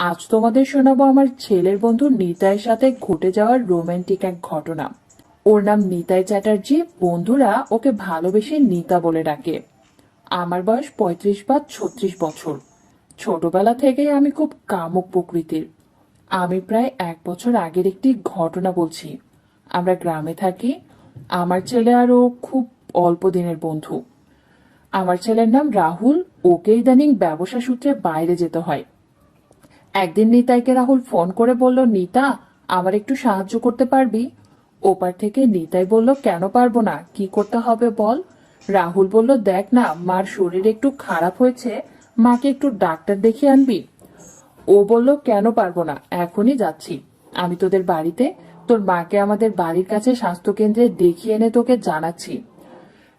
আজ তোমাদের শোনাবো আমার ছেলের বন্ধু নিতাইয়ের সাথে ঘটে যাওয়ার রোমান্টিক এক ঘটনা। ওর নাম নিতাই চ্যাটার্জি, বন্ধুরা ওকে ভালোবেসে নিতা বলে ডাকে। আমার বয়স 35 বা 36 বছর। ছোটবেলা থেকেই আমি খুব কামুক প্রকৃতির। আমি প্রায় 1 বছর আগের একটি ঘটনা বলছি। আমরা গ্রামে থাকি। আমার ছেলে আর ও খুব অল্প দিনের বন্ধু। আমার ছেলের নাম রাহুল। ওকে ইদানিং ব্যবসা সূত্রে বাইরে যেতে হয়। একদিন নিতাইকে রাহুল ফোন করে বলল, নিতা, আমার একটু সাহায্য করতে পারবি? ওপার থেকে নিতাই বলল, কেন পারবো না, কি করতে হবে বল। রাহুল বলল, দেখ না, মার শরীর একটু খারাপ হয়েছে, মাকে একটু ডাক্তার দেখিয়ে আনবি। ও বলল, কেন পারবো না, এখনই যাচ্ছি। আমি তোদের বাড়িতে তোর মাকে আমাদের বাড়ির কাছে স্বাস্থ্যকেন্দ্রে দেখিয়ে এনে তোকে জানাচ্ছি।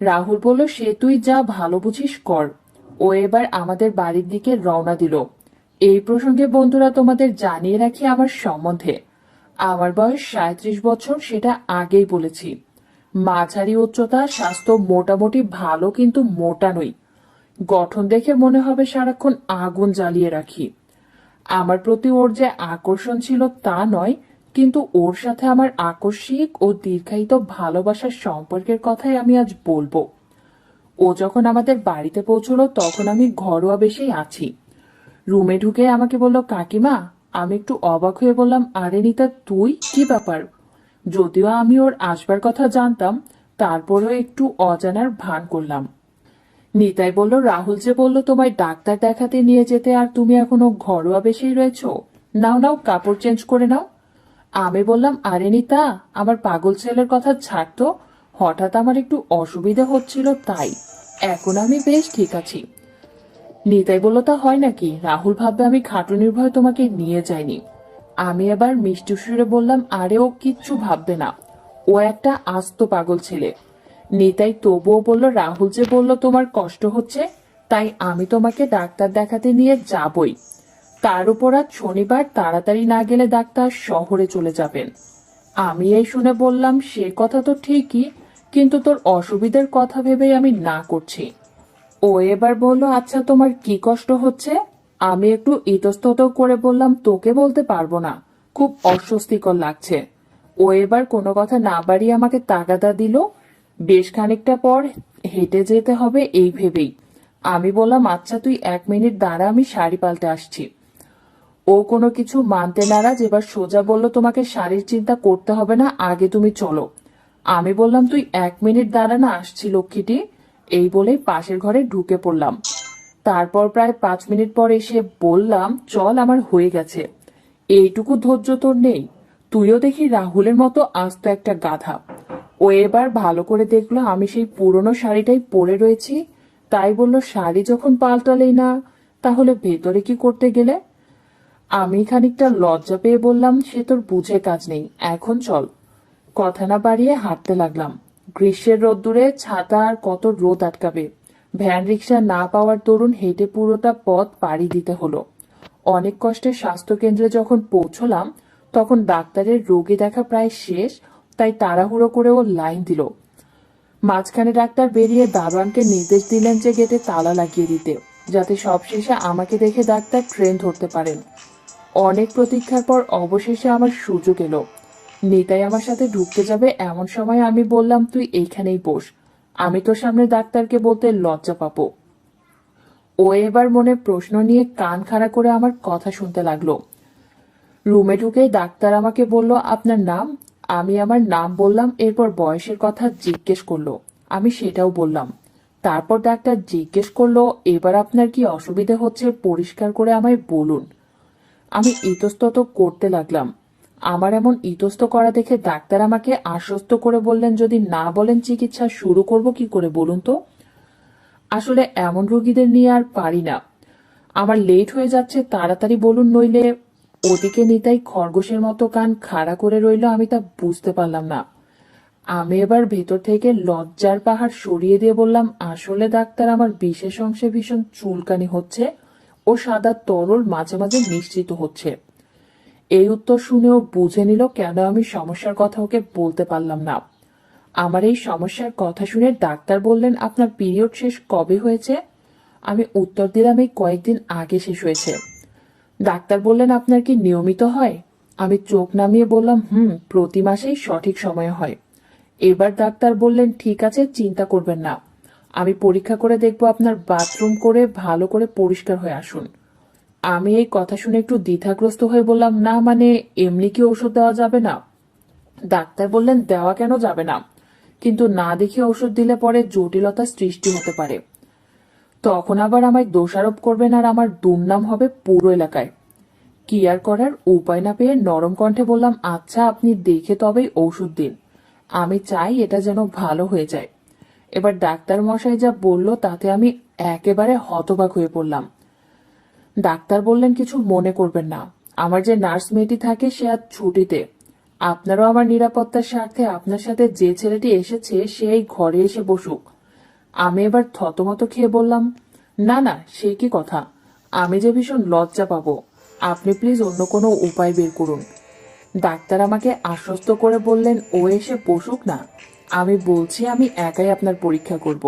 রাহুল বলল, সে তুই যা ভালো বুঝিস কর। ও এবার আমাদের বাড়ির দিকে রওনা দিল। এই প্রসঙ্গে বন্ধুরা তোমাদের জানিয়ে রাখি আমার সম্বন্ধে। আমার বয়স 37 বছর, সেটা আগেই বলেছি। মাঝারি উচ্চতা, স্বাস্থ্য মোটামুটি ভালো, কিন্তু মোটা নই। গঠন দেখে মনে হবে সারাক্ষণ আগুন জ্বালিয়ে রাখি। আমার প্রতি ওর যে আকর্ষণ ছিল তা নয়, কিন্তু ওর সাথে আমার আকস্মিক ও দীর্ঘায়িত ভালোবাসার সম্পর্কের কথাই আমি আজ বলবো। ও যখন আমাদের বাড়িতে পৌঁছলো তখন আমি ঘরোয়া বেশেই আছি। রুমে ঢুকে আমাকে বলল, কাকিমা। আমি একটু অবাক হয়ে বললাম, আরে নিতা, তুই, কি ব্যাপার? যদিও আমি ওর আসবার কথা জানতাম, তারপরেও একটু অজানার ভান করলাম। নিতাই বলল, রাহুল যে বলল তোমায় ডাক্তার দেখাতে নিয়ে যেতে, আর তুমি এখনো ঘরোয়া বেশেই রয়েছো। নাও নাও, কাপড় চেঞ্জ করে নাও। আমি বললাম, আরে নিতা, আমার পাগল ছেলের কথা ছাড়তো, হঠাৎ আমার একটু অসুবিধা হচ্ছিল তাই। এখন আমি বেশ ঠিক আছি। নিতাই বলল, তা হয় নাকি? রাহুল ভাববে আমি খাটুনির ভয়ে তোমাকে নিয়ে যাইনি। আমি এবার মিষ্টি সুরে বললাম, আরে ও কিচ্ছু ভাববে না, ও একটা আস্ত পাগল ছেলে। নিতাই তবুও বলল, রাহুল যে বলল তোমার কষ্ট হচ্ছে, তাই আমি তোমাকে ডাক্তার দেখাতে নিয়ে যাবই। তার উপর আজ শনিবার, তাড়াতাড়ি না গেলে ডাক্তার শহরে চলে যাবেন। আমি এই শুনে বললাম, সে কথা তো ঠিকই, কিন্তু তোর অসুবিধার কথা ভেবেই আমি না করছি। ও এবার বলল, আচ্ছা তোমার কি কষ্ট হচ্ছে? আমি একটু ইতস্তত করে বললাম, তোকে বলতে পারবো না, খুব অস্বস্তিকর লাগছে। ও এবার কোনো কথা না বাড়িয়ে আমাকে তাগাদা দিল। বেশ খানিকটা পর হেঁটে যেতে হবে এই ভেবেই আমি বললাম, আচ্ছা তুই 1 মিনিট দাঁড়া, আমি শাড়ি পাল্টে আসছি। ও কোনো কিছু মানতে নারাজ, এবার সোজা বলল, তোমাকে শাড়ির চিন্তা করতে হবে না, আগে তুমি চলো। আমি বললাম, তুই 1 মিনিট দাঁড়া না, আসছি লক্ষ্মীটি। এই বলেই পাশের ঘরে ঢুকে পড়লাম। তারপর প্রায় 5 মিনিট পর এসে বললাম, চল, আমার হয়ে গেছে। এইটুকু ধৈর্য তোর নেই? তুইও দেখি রাহুলের মতো আস্ত একটা গাধা। ও এবার ভালো করে দেখলো আমি সেই পুরনো শাড়িটাই পরে রয়েছি, তাই বলল, শাড়ি যখন পাল্টালেই না, তাহলে ভেতরে কি করতে গেলে? আমি খানিকটা লজ্জা পেয়ে বললাম, সে তোর বুঝে কাজ নেই, এখন চল। কথা না বাড়িয়ে হাঁটতে লাগলাম। গ্রীষ্মের রোদ্দুরে ছাতা আর কত রোদ আটকাবে। ভ্যান রিক্সা না পাওয়ার দরুন হেঁটে পুরোটা পথ পাড়ি দিতে হলো। অনেক কষ্টে স্বাস্থ্যকেন্দ্রে যখন পৌঁছলাম তখন ডাক্তারের রোগী দেখা প্রায় শেষ, তাই তাড়াহুড়ো করে ও লাইন দিল। মাঝখানে ডাক্তার বেরিয়ে দারোয়ানকে নির্দেশ দিলেন যে গেটে তালা লাগিয়ে দিতে, যাতে সবশেষে আমাকে দেখে ডাক্তার ট্রেন ধরতে পারেন। অনেক প্রতীক্ষার পর অবশেষে আমার সুযোগ এলো। নিতাই আমার সাথে ঢুকতে যাবে এমন সময় আমি বললাম, তুই এইখানেই বস, আমি তোর সামনে ডাক্তারকে বলতে লজ্জা পাবো। ও এবার মনে প্রশ্ন নিয়ে কান খাড়া করে আমার কথা শুনতে লাগলো। রুমে ঢুকেই ডাক্তার আমাকে বলল, আপনার নাম? আমি আমার নাম বললাম। এরপর বয়সের কথা জিজ্ঞেস করলো, আমি সেটাও বললাম। তারপর ডাক্তার জিজ্ঞেস করলো, এবার আপনার কি অসুবিধা হচ্ছে পরিষ্কার করে আমায় বলুন। আমি ইতস্তত করতে লাগলাম। আমার এমন ইতস্ত করা দেখে ডাক্তার আমাকে আশ্বস্ত করে বললেন, যদি না বলেন চিকিৎসা শুরু করব কি করে বলুন তো। আসলে এমন রোগীদের নিয়ে আর পারি না। আমার লেট হয়ে যাচ্ছে, তাড়াতাড়ি বলুন, নইলে। ওদিকে নিতাই খরগোশের মতো কান খাড়া করে রইল, আমি তা বুঝতে পারলাম না। আমি এবার ভেতর থেকে লজ্জার পাহাড় সরিয়ে দিয়ে বললাম, আসলে ডাক্তার, আমার বিশেষ অংশে ভীষণ চুলকানি হচ্ছে ও সাদা তরল মাঝে মাঝে নিশ্চিত হচ্ছে। এই উত্তর শুনেও বুঝে নিল কেন আমি সমস্যার কথা ওকে বলতে পারলাম না। আমার এই সমস্যার কথা শুনে ডাক্তার বললেন, আপনার পিরিয়ড শেষ কবে হয়েছে? আমি উত্তর দিলাম, এই কয়েকদিন আগে শেষ হয়েছে। ডাক্তার বললেন, আপনার কি নিয়মিত হয়? আমি চোখ নামিয়ে বললাম, প্রতি মাসেই সঠিক সময়ে হয়। এবার ডাক্তার বললেন, ঠিক আছে, চিন্তা করবেন না, আমি পরীক্ষা করে দেখবো, আপনার বাথরুম করে ভালো করে পরিষ্কার হয়ে আসুন। আমি এই কথা শুনে একটু দ্বিধাগ্রস্ত হয়ে বললাম, না মানে এমনি কি ওষুধ দেওয়া যাবে না? ডাক্তার বললেন, দেওয়া কেন যাবে না, কিন্তু না দেখে ওষুধ দিলে পরে জটিলতা সৃষ্টি হতে পারে। তখন আবার আমায় দোষারোপ করবেন আর আমার দুর্নাম হবে পুরো এলাকায়। কি আর করার, উপায় না পেয়ে নরম কণ্ঠে বললাম, আচ্ছা আপনি দেখে তবেই ওষুধ দিন, আমি চাই এটা যেন ভালো হয়ে যায়। এবার ডাক্তার মশাই যা বলল তাতে আমি একেবারে হতবাক হয়ে পড়লাম। ডাক্তার বললেন, কিছু মনে করবেন না, আমার যে নার্স মেয়েটি থাকে সে আজ ছুটিতে। আপনারও আমার নিরাপত্তার স্বার্থে আপনার সাথে যে ছেলেটি এসেছে সেই ঘরে এসে বসুক। আমি এবার থতমত খেয়ে বললাম, না না, সে কি কথা, আমি যে ভীষণ লজ্জা পাবো, আপনি প্লিজ অন্য কোনো উপায় বের করুন। ডাক্তার আমাকে আশ্বস্ত করে বললেন, ও এসে বসুক না, আমি বলছি আমি একাই আপনার পরীক্ষা করব।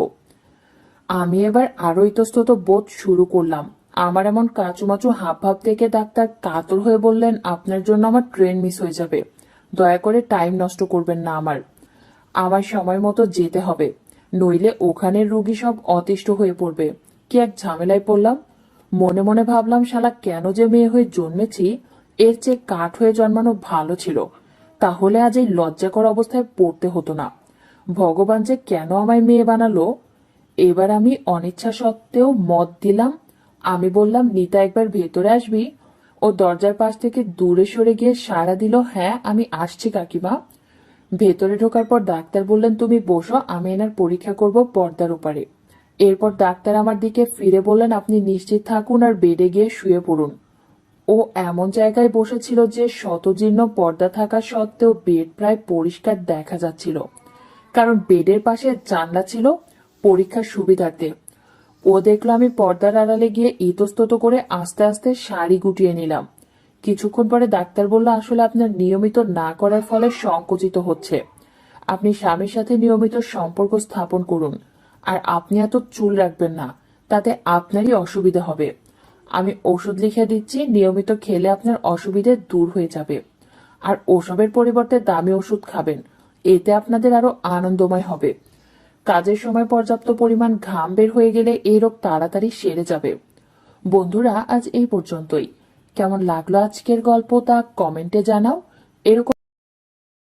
আমি এবার আরো ইতস্তত বোধ শুরু করলাম। আমার এমন কাঁচুমাচু হাবভাব থেকে ডাক্তার কাতর হয়ে বললেন, আপনার জন্য আমার ট্রেন মিস হয়ে যাবে, দয়া করে টাইম নষ্ট করবেন না, আমার সময় মতো যেতে হবে, নইলে ওখানের রোগী সব অতিষ্ঠ হয়ে পড়বে। কি এক ঝামেলায় পড়লাম। মনে মনে ভাবলাম, শালা কেন যে মেয়ে হয়ে জন্মেছি, এর চেয়ে কাঠ হয়ে জন্মানো ভালো ছিল, তাহলে আজ এই লজ্জাকর অবস্থায় পড়তে হতো না। ভগবান যে কেন আমায় মেয়ে বানালো। এবার আমি অনিচ্ছা সত্ত্বেও মত দিলাম। আমি বললাম, নিতা একবার ভেতরে আসবি? ও দরজার পাশ থেকে দূরে সরে গিয়ে সাড়া দিল, হ্যাঁ আমি আসছি কাকিমা। ভেতরে ঢোকার পর ডাক্তার বললেন, তুমি বসো, আমি এনার পরীক্ষা করব পর্দার উপরে। এরপর ডাক্তার আমার দিকে ফিরে বললেন, আপনি নিশ্চিত থাকুন আর বেডে গিয়ে শুয়ে পড়ুন। ও এমন জায়গায় বসেছিল যে শতজীর্ণ পর্দা থাকা সত্ত্বেও বেড প্রায় পরিষ্কার দেখা যাচ্ছিল, কারণ বেডের পাশে জানলা ছিল পরীক্ষার সুবিধার্থে। ও দেখলো আমি পর্দার আড়ালে গিয়ে ইতস্তত করে আস্তে আস্তে শাড়ি গুটিয়ে নিলাম। কিছুক্ষণ পরে ডাক্তার বলল, আসলে আপনার নিয়মিত না করার ফলে সংকুচিত হচ্ছে, আপনি স্বামীর সাথে নিয়মিত সম্পর্ক স্থাপন করুন, আর আপনি এত চুল রাখবেন না, তাতে আপনারই অসুবিধা হবে। আমি ওষুধ লিখে দিচ্ছি, নিয়মিত খেলে আপনার অসুবিধে দূর হয়ে যাবে, আর ওসবের পরিবর্তে দামি ওষুধ খাবেন, এতে আপনাদের আরো আনন্দময় হবে। কাজের সময় পর্যাপ্ত পরিমাণ ঘাম বের হয়ে গেলে এই রোগ তাড়াতাড়ি সেরে যাবে। বন্ধুরা, আজ এই পর্যন্তই। কেমন লাগলো আজকের গল্প তা কমেন্টে জানাও। এরকম